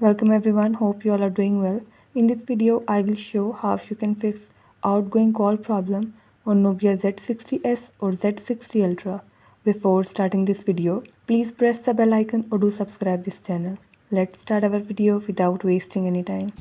Welcome everyone, hope you all are doing well. In this video, I will show how you can fix outgoing call problem on Nubia Z60s or Z60 Ultra. Before starting this video, please press the bell icon or do subscribe this channel. Let's start our video without wasting any time.